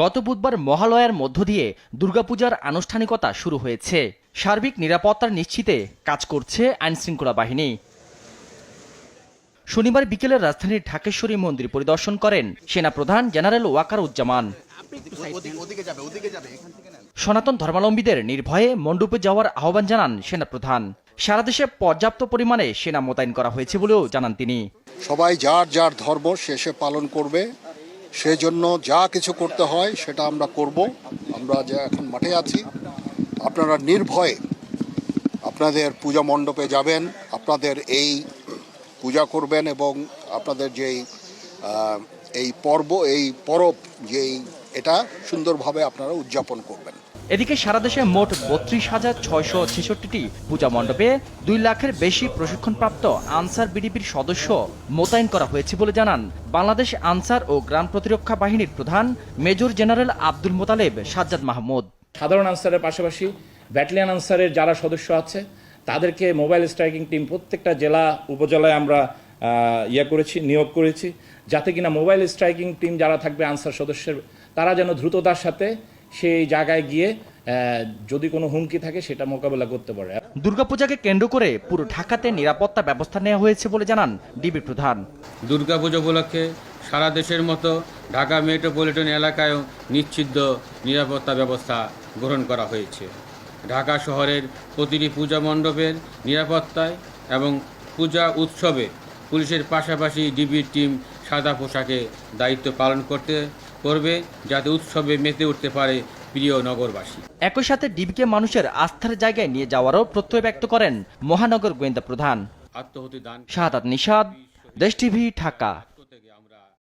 গত বুধবার মহালয়ার মধ্য দিয়ে দুর্গাপূজার আনুষ্ঠানিকতা শুরু হয়েছে। সার্বিক নিরাপত্তার নিশ্চিতে কাজ করছে আইনশৃঙ্খলা বাহিনী। শনিবার বিকেলে রাজধানীর ঢাকেশ্বরী মন্দির পরিদর্শন করেন সেনাপ্রধান জেনারেল ওয়াকারুজ্জামান। সনাতন ধর্মাবলম্বীদের নির্ভয়ে মণ্ডপে যাওয়ার আহ্বান জানান সেনাপ্রধান। সারা দেশে পর্যাপ্ত পরিমাণে সেনা মোতায়েন করা হয়েছে বলেও জানান তিনি। সবাই যার যার ধর্ম শেষে পালন করবে, সেজন্য যা কিছু করতে হয় সেটা আমরা করব। আমরা যে এখন মাঠে আছি, আপনারা নির্ভয়ে আপনাদের পূজা মণ্ডপে যাবেন, আপনাদের এই পূজা করবেন এবং আপনাদের যেই এই পরব যেই এটা সুন্দরভাবে আপনারা উদযাপন করবেন। এদিকে সারা দেশে মোট ৩২,৬৬৬টি পূজা মণ্ডপে ২ লাখের বেশি প্রশিক্ষণপ্রাপ্ত আনসার বিডিপির সদস্য মোতায়েন করা হয়েছে বলে জানান বাংলাদেশ আনসার ও গ্রাম প্রতিরক্ষা বাহিনীর প্রধান মেজর জেনারেল আব্দুল মোতালেব সাজ্জাদ মাহমুদ। সাধারণ আনসারের পাশাপাশি ব্যাটালিয়ন আনসারের যারা সদস্য আছে তাদেরকে মোবাইল স্ট্রাইকিং টিম প্রত্যেকটা জেলা উপজেলায় আমরা নিয়োগ করেছি, যাতে কিনা মোবাইল স্ট্রাইকিং টিম যারা থাকবে আনসার সদস্যের, তারা যেন দ্রুততার সাথে সেই জায়গায় গিয়ে যদি কোনো হুমকি থাকে সেটা মোকাবেলা করতে পারে। দুর্গাপূজাকে কেন্দ্র করে পুরো ঢাকাতে নিরাপত্তা ব্যবস্থা নেওয়া হয়েছে বলে জানান ডিবি প্রধান। দুর্গাপূজা উপলক্ষে সারা দেশের মতো ঢাকা মেট্রোপলিটন এলাকায়ও নিশ্চিদ্র নিরাপত্তা ব্যবস্থা গ্রহণ করা হয়েছে। ঢাকা শহরের প্রতিটি পূজা মণ্ডপের নিরাপত্তায় এবং পূজা উৎসবে পুলিশের পাশাপাশি ডিবির টিম সাদা পোশাকে দায়িত্ব পালন করবে, যাতে উৎসবে মেতে উঠতে পারে প্রিয় নগরবাসী। একই সাথে ডিবিকে মানুষের আস্থার জায়গায় নিয়ে যাওয়ারও প্রত্যয় ব্যক্ত করেন মহানগর গোয়েন্দা প্রধান আত্মহতি দান শাহাদাত নিশাদ, দেশ টিভি, ঢাকা।